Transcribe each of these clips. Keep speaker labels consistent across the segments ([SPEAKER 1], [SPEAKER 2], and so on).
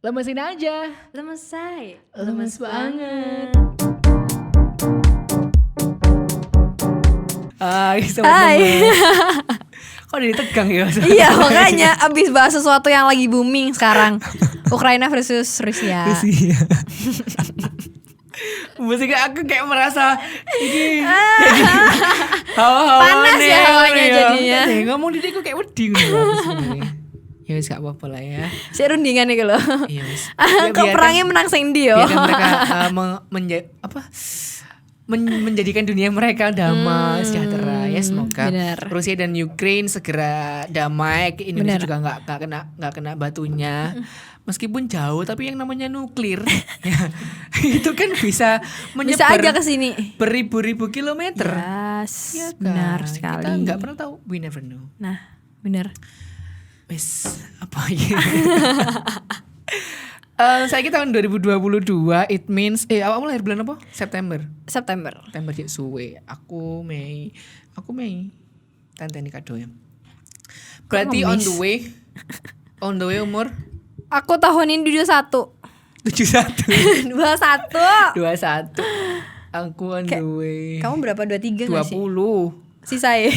[SPEAKER 1] Lemesin aja.
[SPEAKER 2] Lemes say.
[SPEAKER 1] Lemes banget. Hai, Kok jadi tegang ya?
[SPEAKER 2] Iya makanya abis bahas sesuatu yang lagi booming sekarang. Ukraina versus Rusia.
[SPEAKER 1] Musiknya aku kayak merasa ini
[SPEAKER 2] panas ya hawanya jadinya.
[SPEAKER 1] Ngomong di aku kayak wedi. Ya wis gak apa-apa lah ya.
[SPEAKER 2] Si rundingan nih kalau.
[SPEAKER 1] Iya wis.
[SPEAKER 2] Kok perangnya menang sing ndi yo.
[SPEAKER 1] Biarkan mereka menjadikan dunia mereka damai, sejahtera. Ya semoga
[SPEAKER 2] bener.
[SPEAKER 1] Rusia dan Ukraine segera damai. Indonesia juga nggak kena batunya. Meskipun jauh, tapi yang namanya nuklir ya, itu kan bisa menyebar
[SPEAKER 2] aja ke sini
[SPEAKER 1] beribu-ribu kilometer.
[SPEAKER 2] Yes,
[SPEAKER 1] ya kan?
[SPEAKER 2] Benar sekali.
[SPEAKER 1] Kita nggak pernah tahu, we never know.
[SPEAKER 2] Nah, benar.
[SPEAKER 1] Wes apa ya? Saya tahun 2022, it means awakmu lahir bulan apa? September cek suwe. Aku Mei. Tante kado ya. Berarti on the way umur.
[SPEAKER 2] Aku tahun ini 21. 21.
[SPEAKER 1] Aku on the way.
[SPEAKER 2] Kamu berapa? 23
[SPEAKER 1] 20.
[SPEAKER 2] gak sih? Si saya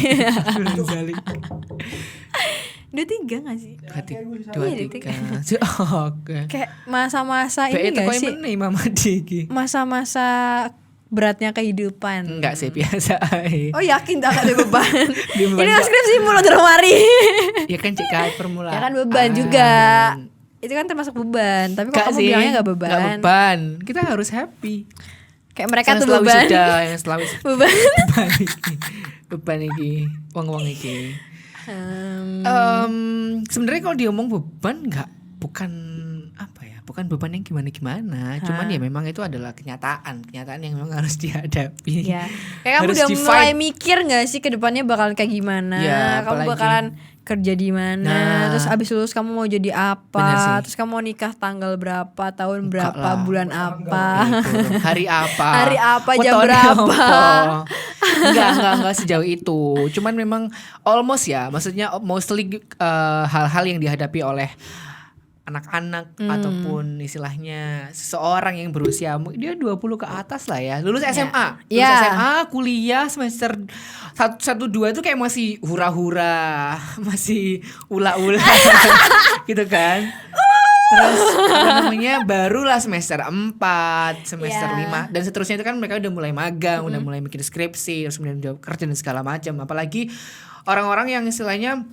[SPEAKER 2] 23 gak sih?
[SPEAKER 1] 23. Oke.
[SPEAKER 2] Kayak masa-masa ini gak sih?
[SPEAKER 1] Mama Diki.
[SPEAKER 2] Masa-masa beratnya kehidupan.
[SPEAKER 1] Enggak sih, biasa aja.
[SPEAKER 2] Oh yakin tak ada beban. Ini skripsi mulut mari.
[SPEAKER 1] Ya kan cek permulaan.
[SPEAKER 2] Ya kan beban juga. Itu kan termasuk beban. Tapi kalau kamu bilangnya gak beban.
[SPEAKER 1] Gak beban. Kita harus happy.
[SPEAKER 2] Kayak mereka tuh beban.
[SPEAKER 1] Yang selalu
[SPEAKER 2] beban.
[SPEAKER 1] Beban iki. Wong-wong iki. Sebenarnya kalau diomong beban bukan beban yang gimana-gimana, cuman ya memang itu adalah kenyataan yang memang harus dihadapi.
[SPEAKER 2] Ya. Kayak kamu udah mulai mikir nggak sih ke depannya bakal kayak gimana?
[SPEAKER 1] Ya,
[SPEAKER 2] kamu bakalan kerja di mana? Terus abis lulus kamu mau jadi apa? Terus kamu mau nikah tanggal berapa? Tahun berapa? Bulan apa?
[SPEAKER 1] Hari apa?
[SPEAKER 2] Jam berapa?
[SPEAKER 1] Enggak sejauh itu. Cuman memang almost ya, maksudnya mostly hal-hal yang dihadapi oleh anak-anak ataupun istilahnya seseorang yang berusia dia 20 ke atas lah ya. Lulus SMA. SMA, kuliah semester 1 2 itu kayak masih hura-hura, masih ula-ula gitu kan. Terus barulah semester 4, semester 5 dan seterusnya itu kan mereka udah mulai magang, udah mulai bikin skripsi, terus kemudian udah kerja dan segala macam. Apalagi orang-orang yang istilahnya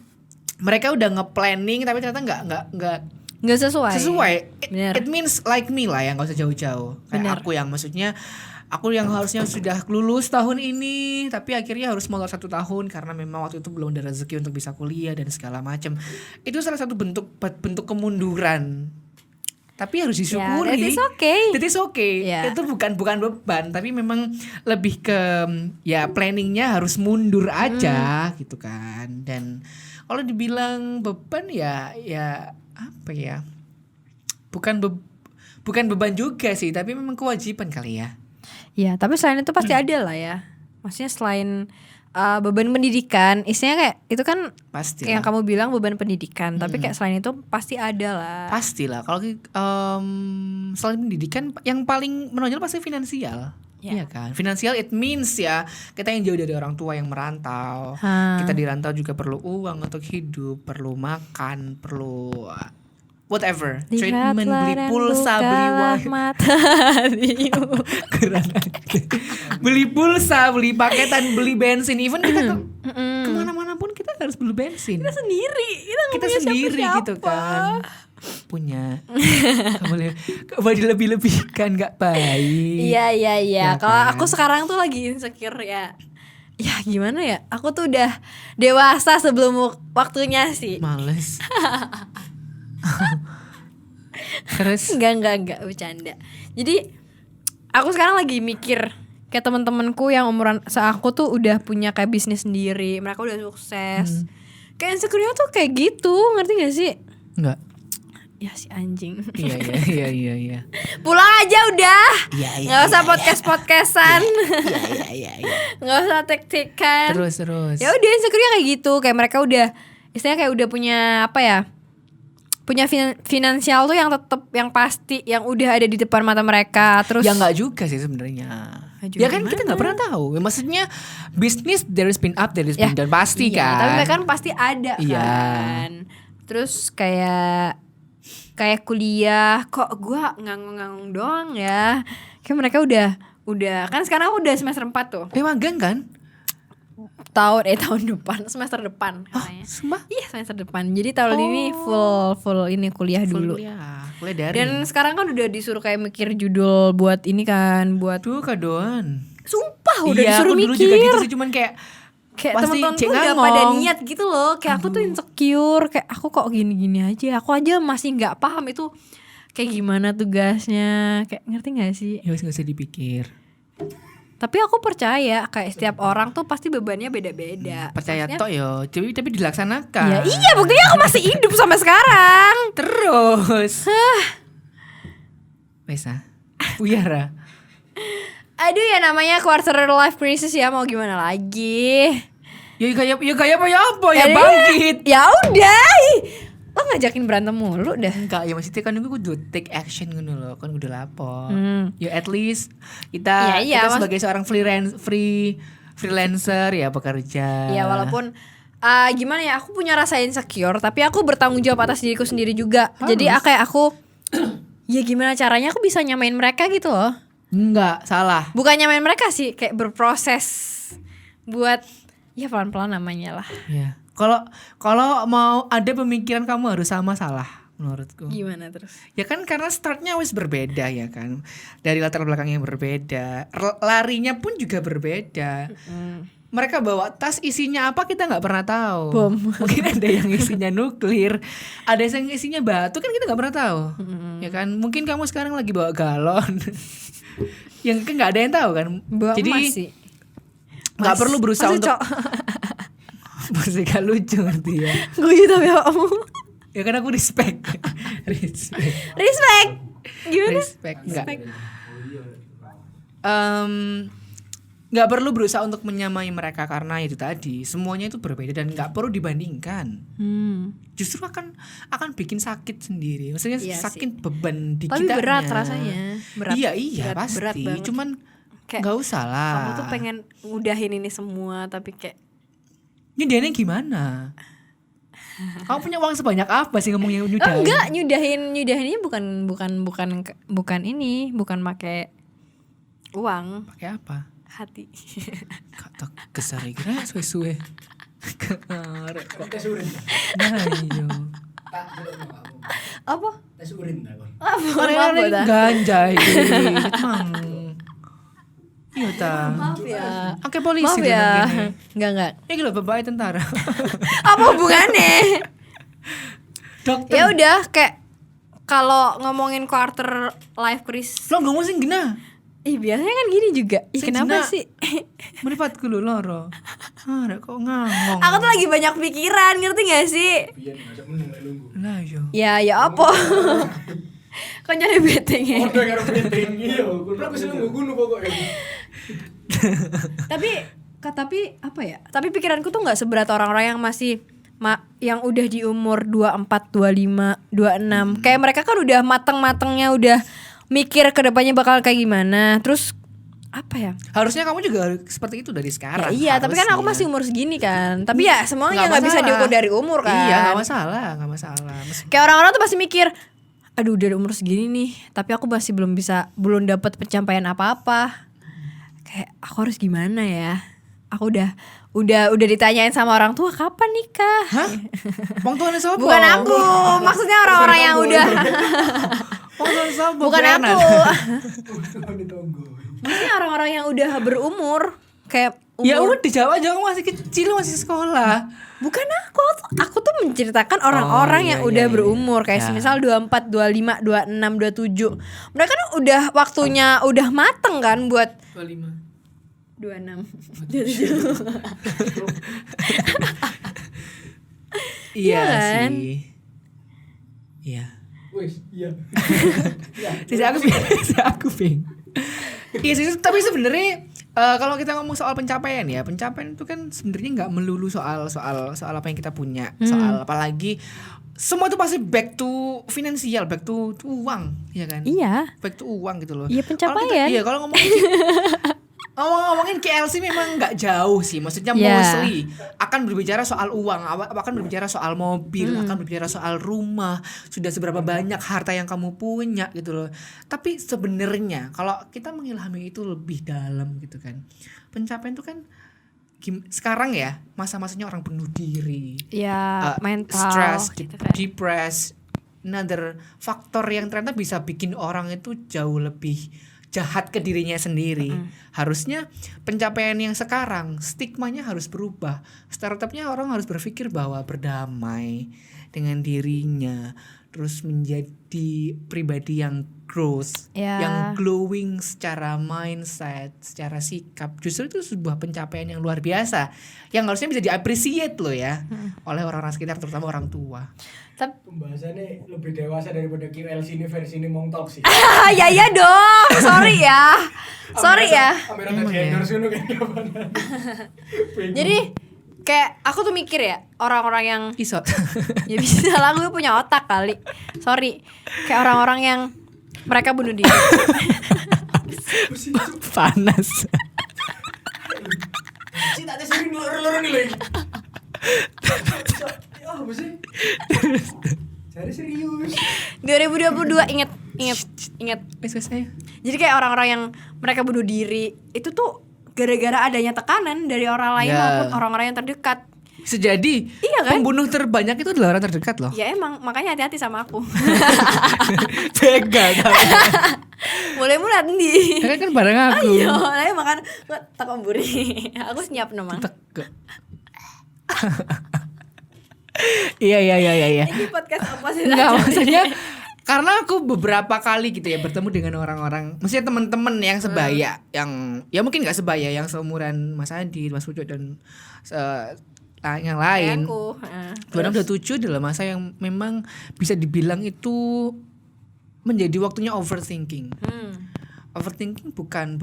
[SPEAKER 1] mereka udah nge-planning tapi ternyata nggak sesuai. It means like me lah yang nggak usah jauh-jauh. Kayak aku yang harusnya sudah lulus tahun ini tapi akhirnya harus molor 1 tahun karena memang waktu itu belum ada rezeki untuk bisa kuliah dan segala macam. Itu salah satu bentuk kemunduran. Tapi harus disyukuri. That is okay. Yeah. Itu bukan beban, tapi memang lebih ke ya planningnya harus mundur aja gitu kan. Dan kalau dibilang beban ya apa ya? Bukan beban juga sih, tapi memang kewajiban kali ya.
[SPEAKER 2] Ya, tapi selain itu pasti ada lah ya. Maksudnya selain beban pendidikan, istilahnya kayak itu kan
[SPEAKER 1] pasti
[SPEAKER 2] yang kamu bilang beban pendidikan, tapi kayak selain itu pasti ada lah.
[SPEAKER 1] Pastilah. Kalau selain pendidikan yang paling menonjol pasti finansial. Iya kan, finansial it means ya kita yang jauh dari orang tua yang merantau, kita di rantau juga perlu uang untuk hidup, perlu makan, perlu whatever, treatment, beli pulsa, beli beli pulsa, beli paketan, beli bensin, even kita kemana-mana pun kita harus beli bensin.
[SPEAKER 2] Kita sendiri
[SPEAKER 1] gitu kan. Punya kamu lebih-lebihkan gak baik.
[SPEAKER 2] Iya. Kalau aku sekarang tuh lagi insecure ya gimana ya, aku tuh udah dewasa sebelum waktunya sih.
[SPEAKER 1] Males. Terus
[SPEAKER 2] enggak bercanda. Jadi aku sekarang lagi mikir kayak teman-temanku yang umuran seaku tuh udah punya kayak bisnis sendiri, mereka udah sukses. Kayak insecure-nya tuh kayak gitu, ngerti gak sih?
[SPEAKER 1] Enggak.
[SPEAKER 2] Ya si anjing.
[SPEAKER 1] Iya.
[SPEAKER 2] Pulang aja udah.
[SPEAKER 1] Iya.
[SPEAKER 2] Nggak usah podcastan.
[SPEAKER 1] Iya.
[SPEAKER 2] Nggak usah tek-tekan.
[SPEAKER 1] Terus.
[SPEAKER 2] Ya udah insecure kayak gitu, kayak mereka udah istilahnya kayak udah punya apa ya? finansial tuh yang tetap yang pasti, yang udah ada di depan mata mereka. Terus
[SPEAKER 1] ya nggak juga sih sebenarnya. Ya kan kita nggak pernah tahu. Maksudnya bisnis there is been up, there is been down pasti kan.
[SPEAKER 2] Tapi mereka kan pasti ada kan. Terus kayak kuliah kok gue nganggung-nganggung doang ya. Kayak mereka udah kan sekarang aku udah semester 4 tuh.
[SPEAKER 1] Magang kan?
[SPEAKER 2] Tahun depan, semester depan katanya. Iya, semester depan. Jadi tahun ini full ini kuliah dulu.
[SPEAKER 1] Kuliah daring.
[SPEAKER 2] Dan sekarang kan udah disuruh kayak mikir judul buat ini kan, buat
[SPEAKER 1] kadoan.
[SPEAKER 2] Sumpah udah disuruh
[SPEAKER 1] mikir. Iya, dulu juga gitu sih, cuman kayak
[SPEAKER 2] teman-teman tuh udah pada niat gitu loh. Kayak aku tuh insecure, kayak aku kok gini-gini aja. Aku aja masih nggak paham itu kayak gimana tugasnya. Kayak ngerti nggak sih?
[SPEAKER 1] Ya wis nggak usah dipikir.
[SPEAKER 2] Tapi aku percaya kayak setiap orang tuh pasti bebannya beda-beda.
[SPEAKER 1] Percaya toh yo, tapi dilaksanakan.
[SPEAKER 2] Ya iya, buktinya aku masih hidup sampai sekarang.
[SPEAKER 1] Terus. Wesa. Uyara.
[SPEAKER 2] Aduh ya namanya quarter life crisis ya, mau gimana lagi?
[SPEAKER 1] Ya kayak apa ya bangkit.
[SPEAKER 2] Ya udah. Lo ngajakin berantem mulu dah.
[SPEAKER 1] Enggak, ya maksudnya kan gue kudu take action gitu loh, kan udah lapor. Ya at least kita sebagai seorang freelancer ya bekerja.
[SPEAKER 2] Ya walaupun gimana ya, aku punya rasa insecure, tapi aku bertanggung jawab atas diriku sendiri juga. Jadi aku ya gimana caranya aku bisa nyamain mereka gitu loh.
[SPEAKER 1] Enggak, salah.
[SPEAKER 2] Bukan nyamain mereka sih, kayak berproses buat ya pelan-pelan namanya lah.
[SPEAKER 1] Ya. Kalau mau ada pemikiran kamu harus sama, salah menurutku.
[SPEAKER 2] Gimana terus?
[SPEAKER 1] Ya kan karena startnya wis berbeda ya kan. Dari latar belakang yang berbeda, larinya pun juga berbeda. Mereka bawa tas isinya apa kita nggak pernah tahu.
[SPEAKER 2] Bom.
[SPEAKER 1] Mungkin ada yang isinya nuklir, ada yang isinya batu, kan kita nggak pernah tahu. Ya kan, mungkin kamu sekarang lagi bawa galon, yang kan nggak ada yang tahu kan.
[SPEAKER 2] Bawa
[SPEAKER 1] jadi nggak perlu berusaha untuk masih gak lucu ngerti ya.
[SPEAKER 2] Gue tapi kamu.
[SPEAKER 1] Ya kan aku respect.
[SPEAKER 2] Gimana?
[SPEAKER 1] Respect. Nggak perlu berusaha untuk menyamai mereka karena itu tadi semuanya itu berbeda dan nggak perlu dibandingkan. Justru akan bikin sakit sendiri. Maksudnya sakit beban di kita.
[SPEAKER 2] Tapi berat rasanya.
[SPEAKER 1] Iya pasti.
[SPEAKER 2] Berat banget.
[SPEAKER 1] Cuman nggak usah lah.
[SPEAKER 2] Kamu tuh pengen ngudahin ini semua tapi kayak
[SPEAKER 1] nyudahinnya gimana? Kamu punya uang sebanyak apa sih ngomongnya nyudahin?
[SPEAKER 2] Enggak, nyudahinnya bukan ini, bukan pakai uang.
[SPEAKER 1] Pakai apa?
[SPEAKER 2] Hati.
[SPEAKER 1] Kata kesar kira suwe-suwe. Arek kok
[SPEAKER 3] tes urin.
[SPEAKER 1] Nah iya.
[SPEAKER 2] Apa?
[SPEAKER 3] Tes urin ta kon.
[SPEAKER 1] Orang ganja iki. Iya ta.
[SPEAKER 2] Maaf ya.
[SPEAKER 1] Oke polisi
[SPEAKER 2] Maaf ya. Enggak.
[SPEAKER 1] Ini lho bapak tentara.
[SPEAKER 2] Apa hubungannya?
[SPEAKER 1] Dokter.
[SPEAKER 2] Ya udah kayak kalau ngomongin quarter life crisis.
[SPEAKER 1] Lo ngomong sing gina.
[SPEAKER 2] Biasanya kan gini juga. Kenapa sih?
[SPEAKER 1] Meripatku lho loro. Kok ngomong.
[SPEAKER 2] Aku tuh lagi banyak pikiran, ngerti gak sih?
[SPEAKER 3] Iya nih ngajak meneng nunggu.
[SPEAKER 1] Lah yo.
[SPEAKER 2] Ya apa? Kok nyari beteng ya?
[SPEAKER 3] Udah karo penting iya. Kulo wis nunggu kuno pokoke.
[SPEAKER 2] Tapi apa ya? Tapi pikiranku tuh nggak seberat orang-orang yang masih yang udah di umur 24, 25, 26. Kayak mereka kan udah mateng-matengnya, udah mikir kedepannya bakal kayak gimana. Terus apa ya?
[SPEAKER 1] Harusnya kamu juga seperti itu dari sekarang.
[SPEAKER 2] Ya, iya, tapi kan aku masih umur segini kan. Tapi ya semuanya nggak bisa diukur dari umur kan.
[SPEAKER 1] Iya, nggak masalah.
[SPEAKER 2] Kayak orang-orang tuh pasti mikir, aduh udah umur segini nih, tapi aku masih belum dapat pencapaian apa-apa. Kayak aku harus gimana ya? Aku udah ditanyain sama orang tua kapan nikah?
[SPEAKER 1] Hah? Wong tuane sapa?
[SPEAKER 2] Bukan aku, maksudnya orang-orang yang udah.
[SPEAKER 1] Wong tuane sapa?
[SPEAKER 2] Bukan aku.
[SPEAKER 3] Ditunggu.
[SPEAKER 2] Maksudnya orang-orang yang udah berumur kayak umur.
[SPEAKER 1] Ya udah jawab aja, kamu masih kecil, masih sekolah.
[SPEAKER 2] Bukan aku tuh menceritakan orang-orang yang udah berumur kayak semisal 24, 25, 26, 27. Mereka kan udah waktunya udah mateng kan buat
[SPEAKER 1] 25.
[SPEAKER 2] 26.
[SPEAKER 1] Iya
[SPEAKER 2] kan?
[SPEAKER 1] sih. Iya.
[SPEAKER 3] Wis, iya.
[SPEAKER 1] Sisi aku ping. Iya sih, tapi sebenarnya Kalau kita ngomong soal pencapaian ya, pencapaian itu kan sebenarnya nggak melulu soal apa yang kita punya, soal apalagi semua itu pasti back to finansial, back to uang, ya kan?
[SPEAKER 2] Iya.
[SPEAKER 1] Back to uang gitu loh.
[SPEAKER 2] Iya, pencapaian.
[SPEAKER 1] Kalau ngomongin KLC memang nggak jauh sih, maksudnya
[SPEAKER 2] Yeah.
[SPEAKER 1] mostly akan berbicara soal uang, akan berbicara soal mobil, akan berbicara soal rumah, sudah seberapa banyak harta yang kamu punya gitu loh. Tapi sebenarnya kalau kita mengilhami itu lebih dalam gitu kan, pencapaian itu kan sekarang ya masa-masanya orang bunuh diri,
[SPEAKER 2] Ya, mental
[SPEAKER 1] stress,
[SPEAKER 2] gitu kan.
[SPEAKER 1] depressed, another faktor yang ternyata bisa bikin orang itu jauh lebih jahat ke dirinya sendiri. Harusnya pencapaian yang sekarang stigmanya harus berubah. Startupnya orang harus berpikir bahwa berdamai dengan dirinya, terus menjadi pribadi yang growth,
[SPEAKER 2] Ya.
[SPEAKER 1] yang glowing secara mindset, secara sikap. Justru itu sebuah pencapaian yang luar biasa, yang harusnya bisa diapresiasi loh ya oleh orang-orang sekitar, terutama orang tua.
[SPEAKER 3] Pembahasannya lebih dewasa daripada QLC ini versi ini Mong Talk sih.
[SPEAKER 2] Ya dong. Sorry ya.
[SPEAKER 3] Ambil
[SPEAKER 1] Emang
[SPEAKER 3] rata
[SPEAKER 1] ya?
[SPEAKER 3] endorse dulu kan kapan.
[SPEAKER 2] Jadi kayak aku tuh mikir ya, orang-orang yang
[SPEAKER 1] Iso.
[SPEAKER 2] ya bisa lah, gue punya otak kali. Sorry. Kayak orang-orang yang mereka bunuh diri.
[SPEAKER 1] Panas.
[SPEAKER 3] Si tak ada sering loro-loro nih lagi. Ya apa sih? Cari serius.
[SPEAKER 2] 2022 inget.
[SPEAKER 1] Wes saya.
[SPEAKER 2] Jadi kayak orang-orang yang mereka bunuh diri itu tuh gara-gara adanya tekanan dari orang lain
[SPEAKER 1] Ya.
[SPEAKER 2] maupun orang-orang yang terdekat.
[SPEAKER 1] Bisa jadi
[SPEAKER 2] Iya kan?
[SPEAKER 1] pembunuh terbanyak itu adalah orang terdekat loh.
[SPEAKER 2] Ya emang, makanya hati-hati sama aku.
[SPEAKER 1] Tega kamu.
[SPEAKER 2] Mulai nih.
[SPEAKER 1] Kan bareng aku.
[SPEAKER 2] Ayo, lah makan tak buri. Aku siap nomang.
[SPEAKER 1] Tega. Iya.
[SPEAKER 2] Ini podcast apa sih?
[SPEAKER 1] Enggak, maksudnya karena aku beberapa kali gitu ya bertemu dengan orang-orang, maksudnya teman-teman yang sebaya, yang ya mungkin nggak sebaya, yang seumuran Mas Adi, Mas Pucuk dan yang lain.
[SPEAKER 2] Kayak aku.
[SPEAKER 1] 2027 adalah masa yang memang bisa dibilang itu menjadi waktunya overthinking. Overthinking bukan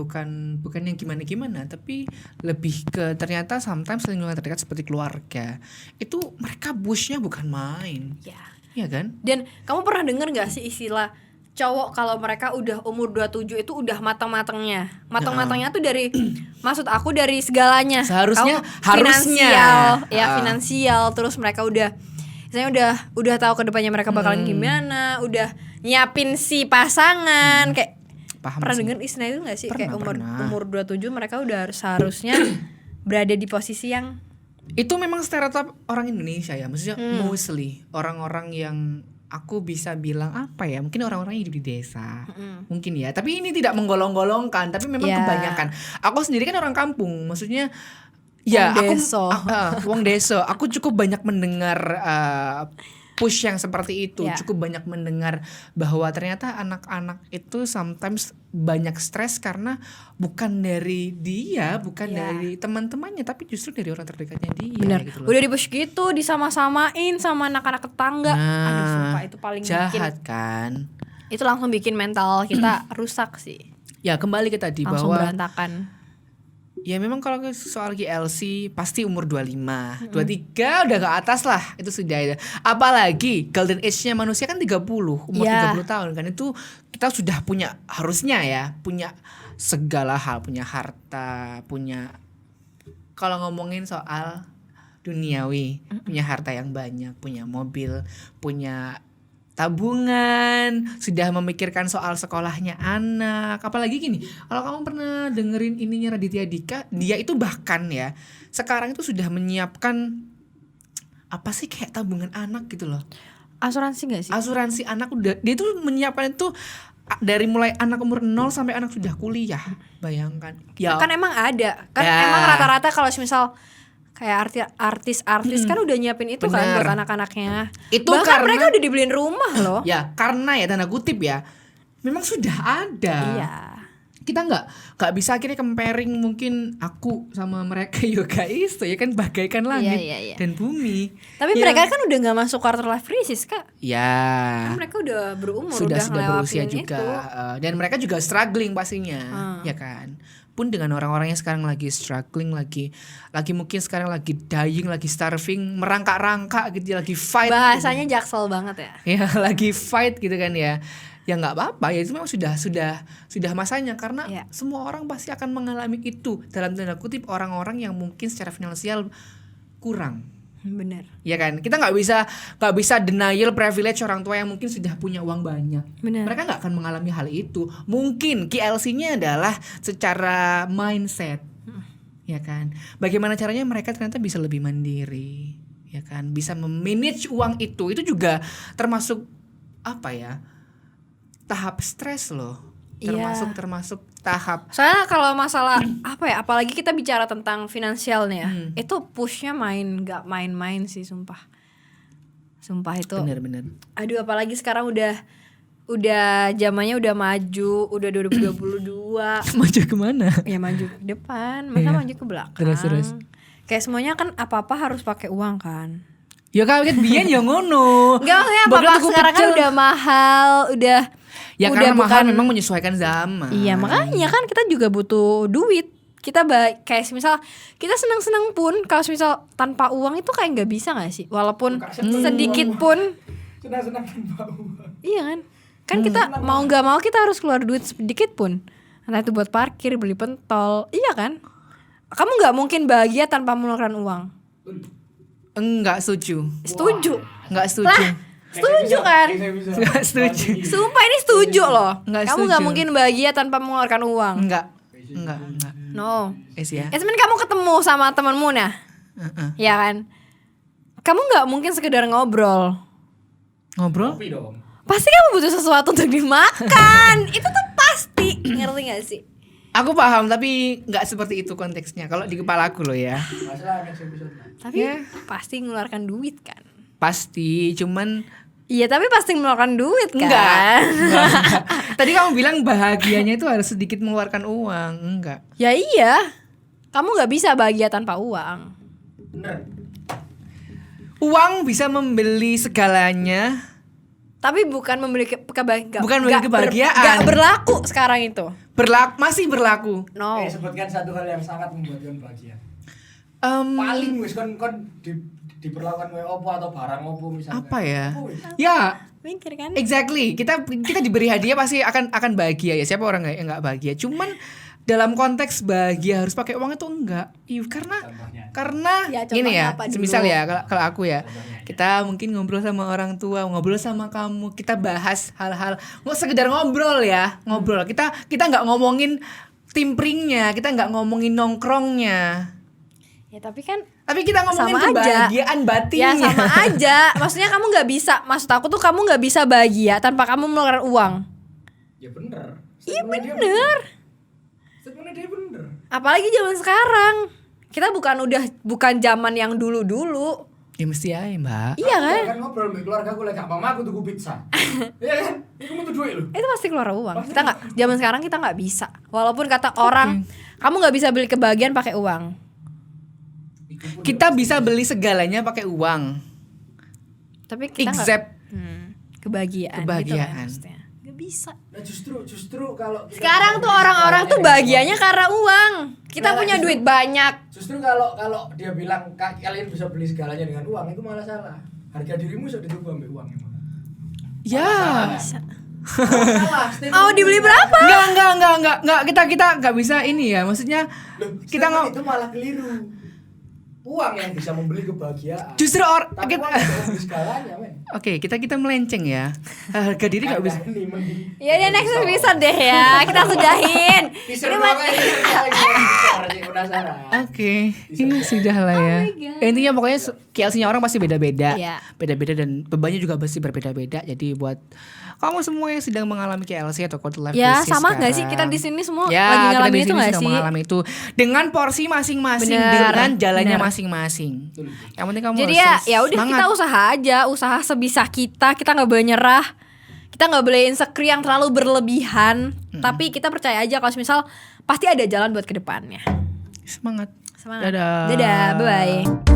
[SPEAKER 1] yang gimana-gimana, tapi lebih ke ternyata sometimes lingkungan terdekat seperti keluarga itu mereka pushnya bukan main.
[SPEAKER 2] Ya.
[SPEAKER 1] Iya kan?
[SPEAKER 2] Dan kamu pernah denger gak sih istilah cowok kalau mereka udah umur 27 itu udah matang-matangnya. Matang-matangnya tuh dari maksud aku dari segalanya.
[SPEAKER 1] Seharusnya,
[SPEAKER 2] finansial,
[SPEAKER 1] harusnya.
[SPEAKER 2] ya finansial, terus mereka udah misalnya udah tahu ke depannya mereka bakalan gimana, udah nyiapin si pasangan kayak
[SPEAKER 1] Paham
[SPEAKER 2] pernah
[SPEAKER 1] sih.
[SPEAKER 2] denger istilah itu gak sih?
[SPEAKER 1] Pernah,
[SPEAKER 2] Kayak
[SPEAKER 1] pernah.
[SPEAKER 2] umur 27 mereka udah seharusnya berada di posisi yang
[SPEAKER 1] Itu memang stereotip orang Indonesia ya, maksudnya mostly orang-orang yang aku bisa bilang apa ya, mungkin orang-orang yang hidup di desa, mungkin ya. Tapi ini tidak menggolong-golongkan, tapi memang
[SPEAKER 2] Ya.
[SPEAKER 1] kebanyakan. Aku sendiri kan orang kampung, maksudnya ya
[SPEAKER 2] Wong
[SPEAKER 1] aku
[SPEAKER 2] deso.
[SPEAKER 1] wong deso. Aku cukup banyak mendengar push yang seperti itu,
[SPEAKER 2] Ya.
[SPEAKER 1] cukup banyak mendengar bahwa ternyata anak-anak itu sometimes banyak stres karena bukan dari dia, bukan
[SPEAKER 2] Ya.
[SPEAKER 1] dari teman-temannya, tapi justru dari orang terdekatnya dia.
[SPEAKER 2] bener
[SPEAKER 1] gitu loh.
[SPEAKER 2] udah di push gitu disama-samain sama anak-anak tetangga. Aduh sumpah itu paling
[SPEAKER 1] jahat
[SPEAKER 2] bikin
[SPEAKER 1] kan.
[SPEAKER 2] itu langsung bikin mental kita rusak sih,
[SPEAKER 1] Ya kembali ke tadi
[SPEAKER 2] langsung
[SPEAKER 1] bahwa
[SPEAKER 2] berantakan.
[SPEAKER 1] ya memang kalau soal GLC pasti umur 25, 23 udah ke atas lah, itu sudah ada. Apalagi golden age-nya manusia kan 30, umur
[SPEAKER 2] Ya.
[SPEAKER 1] 30 tahun kan, itu kita sudah punya, harusnya ya, punya segala hal, punya harta, punya, kalau ngomongin soal duniawi, punya harta yang banyak, punya mobil, punya tabungan, sudah memikirkan soal sekolahnya anak. Apalagi gini, kalau kamu pernah dengerin ininya Raditya Dika, dia itu bahkan ya sekarang itu sudah menyiapkan apa sih kayak tabungan anak gitu loh.
[SPEAKER 2] Asuransi gak sih?
[SPEAKER 1] Asuransi anak, udah dia tuh menyiapkan itu dari mulai anak umur 0 sampai anak sudah kuliah. Bayangkan. Ya.
[SPEAKER 2] Kan emang ada kan,
[SPEAKER 1] Ya.
[SPEAKER 2] emang rata-rata kalau misal kayak artis-artis kan udah nyiapin itu kan
[SPEAKER 1] Bener.
[SPEAKER 2] buat anak-anaknya.
[SPEAKER 1] Itu
[SPEAKER 2] Bahkan
[SPEAKER 1] karena-
[SPEAKER 2] mereka udah dibeliin rumah loh.
[SPEAKER 1] Ya, karena ya tanda kutip ya, memang sudah ada.
[SPEAKER 2] Iya.
[SPEAKER 1] Kita nggak bisa akhirnya comparing mungkin aku sama mereka ya guys, ya kan bagaikan langit
[SPEAKER 2] Iya.
[SPEAKER 1] dan bumi.
[SPEAKER 2] Tapi
[SPEAKER 1] Ya.
[SPEAKER 2] mereka kan udah nggak masuk quarter life crisis kak.
[SPEAKER 1] Ya
[SPEAKER 2] Kan mereka udah berumur,
[SPEAKER 1] sudah
[SPEAKER 2] ngelewatin
[SPEAKER 1] berusia juga
[SPEAKER 2] itu.
[SPEAKER 1] dan mereka juga struggling pastinya, ya kan. pun dengan orang-orang yang sekarang lagi struggling, lagi mungkin sekarang lagi dying, lagi starving, merangkak-rangkak gitu, lagi fight.
[SPEAKER 2] Bahasanya jaksel banget ya.
[SPEAKER 1] Ya lagi fight gitu kan ya. Ya nggak apa-apa ya, itu memang sudah masanya, karena
[SPEAKER 2] Ya.
[SPEAKER 1] semua orang pasti akan mengalami itu, dalam tanda kutip orang-orang yang mungkin secara finansial kurang.
[SPEAKER 2] Bener.
[SPEAKER 1] Ya kan, kita nggak bisa denial privilege orang tua yang mungkin sudah punya uang banyak.
[SPEAKER 2] Benar.
[SPEAKER 1] Mereka nggak akan mengalami hal itu. Mungkin KLC-nya adalah secara mindset, ya kan. Bagaimana caranya mereka ternyata bisa lebih mandiri, ya kan, bisa memanage uang itu juga termasuk apa ya, tahap stres loh. Termasuk tahap.
[SPEAKER 2] Soalnya kalau masalah apa ya, apalagi kita bicara tentang finansial nih ya, itu pushnya nggak main-main sih, sumpah itu.
[SPEAKER 1] Bener-bener.
[SPEAKER 2] Aduh, apalagi sekarang udah zamannya udah maju, udah 2022.
[SPEAKER 1] Maju kemana?
[SPEAKER 2] Ya maju ke depan, masa maju ke belakang.
[SPEAKER 1] Terus.
[SPEAKER 2] Kayak semuanya kan apa-apa harus pakai uang kan.
[SPEAKER 1] Ya kaget biyen ya ngono.
[SPEAKER 2] Enggak, maksudnya
[SPEAKER 1] Bakal
[SPEAKER 2] apa-apa
[SPEAKER 1] tuku
[SPEAKER 2] sekarang kan
[SPEAKER 1] pecel.
[SPEAKER 2] udah mahal, udah
[SPEAKER 1] Ya karena mahal memang menyesuaikan zaman.
[SPEAKER 2] Iya, makanya kan kita juga butuh duit. Kita kayak misal kita senang-senang pun kalau misal tanpa uang itu kayak nggak bisa nggak sih? Walaupun sedikit pun.
[SPEAKER 3] Senang-senang tanpa uang.
[SPEAKER 2] Iya kan? Kan kita mau nggak mau kita harus keluar duit sedikit pun. Entah itu buat parkir, beli pentol. Iya kan? Kamu nggak mungkin bahagia tanpa mengeluarkan uang.
[SPEAKER 1] Enggak setuju.
[SPEAKER 2] Setuju.
[SPEAKER 1] Enggak setuju.
[SPEAKER 2] Setuju kan?
[SPEAKER 1] Enggak setuju.
[SPEAKER 2] Sumpah ini setuju loh.
[SPEAKER 1] Nggak
[SPEAKER 2] Kamu nggak
[SPEAKER 1] setuju.
[SPEAKER 2] mungkin bahagia tanpa mengeluarkan uang.
[SPEAKER 1] Enggak.
[SPEAKER 2] No.
[SPEAKER 1] Ya.
[SPEAKER 2] Semen kamu ketemu sama temanmu nah, ya kan? Kamu nggak mungkin sekedar ngobrol.
[SPEAKER 1] Ngobrol?
[SPEAKER 3] Kopi dong.
[SPEAKER 2] Pasti kamu butuh sesuatu untuk dimakan. Itu tuh pasti. Ngerti gak sih?
[SPEAKER 1] Aku paham tapi nggak seperti itu konteksnya. Kalau di kepala aku loh ya.
[SPEAKER 3] Masalah next episode.
[SPEAKER 2] Tapi
[SPEAKER 1] Ya.
[SPEAKER 2] pasti ngeluarkan duit kan.
[SPEAKER 1] Pasti, cuman
[SPEAKER 2] Iya, tapi pasti ngeluarkan duit kan.
[SPEAKER 1] enggak. Tadi kamu bilang bahagianya itu harus sedikit mengeluarkan uang. Enggak.
[SPEAKER 2] Ya iya. Kamu nggak bisa bahagia tanpa uang.
[SPEAKER 3] Bener.
[SPEAKER 1] Uang bisa membeli segalanya.
[SPEAKER 2] Tapi bukan membeli kebahagiaan.
[SPEAKER 1] Bukan membeli kebahagiaan.
[SPEAKER 2] Gak berlaku sekarang itu.
[SPEAKER 1] Masih berlaku.
[SPEAKER 2] No.
[SPEAKER 3] Sebutkan satu hal yang sangat membuatkan bahagia. Paling wis kon diperlakukan kayak opo atau barang opo misalnya.
[SPEAKER 1] Apa ya?
[SPEAKER 3] Opo wis?
[SPEAKER 1] Ya,
[SPEAKER 2] Mikir kan?
[SPEAKER 1] exactly. Kita diberi hadiah pasti akan bahagia ya. Siapa orang yang nggak bahagia? Cuman dalam konteks bahagia harus pakai uang itu enggak. Iya, karena
[SPEAKER 2] Ya,
[SPEAKER 1] ini ya.
[SPEAKER 2] contohnya apa dulu?
[SPEAKER 1] Semisal ya kalau aku ya. Kita mungkin ngobrol sama orang tua, ngobrol sama kamu, kita bahas hal-hal nggak sekedar ngobrol ya, ngobrol. Kita nggak ngomongin timpringnya, kita nggak ngomongin nongkrongnya.
[SPEAKER 2] Ya tapi kan
[SPEAKER 1] Tapi kita ngomongin
[SPEAKER 2] sama aja.
[SPEAKER 1] kebahagiaan batinnya.
[SPEAKER 2] ya sama aja. Maksudnya kamu nggak bisa. Maksud aku tuh kamu nggak bisa bahagia tanpa kamu mengeluarkan uang.
[SPEAKER 3] Ya bener.
[SPEAKER 2] Iya
[SPEAKER 3] Statementnya
[SPEAKER 2] bener.
[SPEAKER 3] Statementnya dia bener.
[SPEAKER 2] Apalagi zaman sekarang. Kita bukan zaman yang dulu-dulu.
[SPEAKER 1] Ya mesti aja, Mbak.
[SPEAKER 2] Iya kan?
[SPEAKER 3] Kan ngobrol sama keluarga aku lagi mama aku tuku pizza. Iya kan? Itu butuh duit lu.
[SPEAKER 2] Itu pasti keluar uang. Kita nggak. Zaman sekarang kita nggak bisa. Walaupun kata orang, kamu nggak bisa beli kebahagiaan pakai uang.
[SPEAKER 1] Kita bisa beli segalanya pakai uang.
[SPEAKER 2] Tapi kita nggak.
[SPEAKER 1] Except
[SPEAKER 2] Kebahagiaan.
[SPEAKER 1] Kebahagiaan.
[SPEAKER 2] Gitu kan maksudnya. Nggak bisa.
[SPEAKER 3] Nah justru kalau kita
[SPEAKER 2] Sekarang tuh
[SPEAKER 3] beli
[SPEAKER 2] orang-orang tuh
[SPEAKER 3] segalanya
[SPEAKER 2] bahagianya karena uang. Kita
[SPEAKER 3] Nah,
[SPEAKER 2] punya
[SPEAKER 3] justru-
[SPEAKER 2] duit banyak.
[SPEAKER 3] Justru kalau dia bilang kalian bisa beli segalanya dengan uang itu malah salah. Harga dirimu sudah dituku ambil uang emang.
[SPEAKER 1] ya.
[SPEAKER 3] Salah.
[SPEAKER 2] Mau dibeli berapa?
[SPEAKER 1] Enggak. Kita nggak bisa ini ya. Maksudnya kita nggak.
[SPEAKER 3] itu malah keliru. Uang yang bisa membeli kebahagiaan.
[SPEAKER 1] Justru
[SPEAKER 3] Tapi uang bisa membeli segalanya, men.
[SPEAKER 1] Oke, kita melenceng ya. Harga diri nggak bisa.
[SPEAKER 2] Ya next episode deh ya. Kita sudahin.
[SPEAKER 3] Teaser
[SPEAKER 2] Ini
[SPEAKER 3] apa ini? Penasaran.
[SPEAKER 1] Oke, ini sudah lah ya.
[SPEAKER 2] Oh my God.
[SPEAKER 1] Intinya pokoknya KLC-nya orang pasti beda-beda.
[SPEAKER 2] Iya.
[SPEAKER 1] Beda-beda dan bebannya juga pasti berbeda-beda. Jadi buat kamu semua yang sedang mengalami KLC atau quarter life
[SPEAKER 2] Ya
[SPEAKER 1] crisis
[SPEAKER 2] sama nggak sih
[SPEAKER 1] sekarang.
[SPEAKER 2] kita di sini semua
[SPEAKER 1] Ya,
[SPEAKER 2] lagi
[SPEAKER 1] kita
[SPEAKER 2] ngalamin
[SPEAKER 1] di
[SPEAKER 2] itu
[SPEAKER 1] sini
[SPEAKER 2] nggak
[SPEAKER 1] sedang
[SPEAKER 2] sih?
[SPEAKER 1] mengalami itu dengan porsi masing-masing,
[SPEAKER 2] Bener,
[SPEAKER 1] dengan jalannya
[SPEAKER 2] bener.
[SPEAKER 1] masing-masing. Yang penting kamu
[SPEAKER 2] Jadi
[SPEAKER 1] harus
[SPEAKER 2] ya udah
[SPEAKER 1] semangat.
[SPEAKER 2] kita usaha aja, usaha sebisa kita nggak boleh nyerah, kita nggak boleh insecure yang terlalu berlebihan, tapi kita percaya aja kalau misal pasti ada jalan buat kedepannya.
[SPEAKER 1] Semangat.
[SPEAKER 2] Semangat.
[SPEAKER 1] Dadah.
[SPEAKER 2] Dadah, bye bye.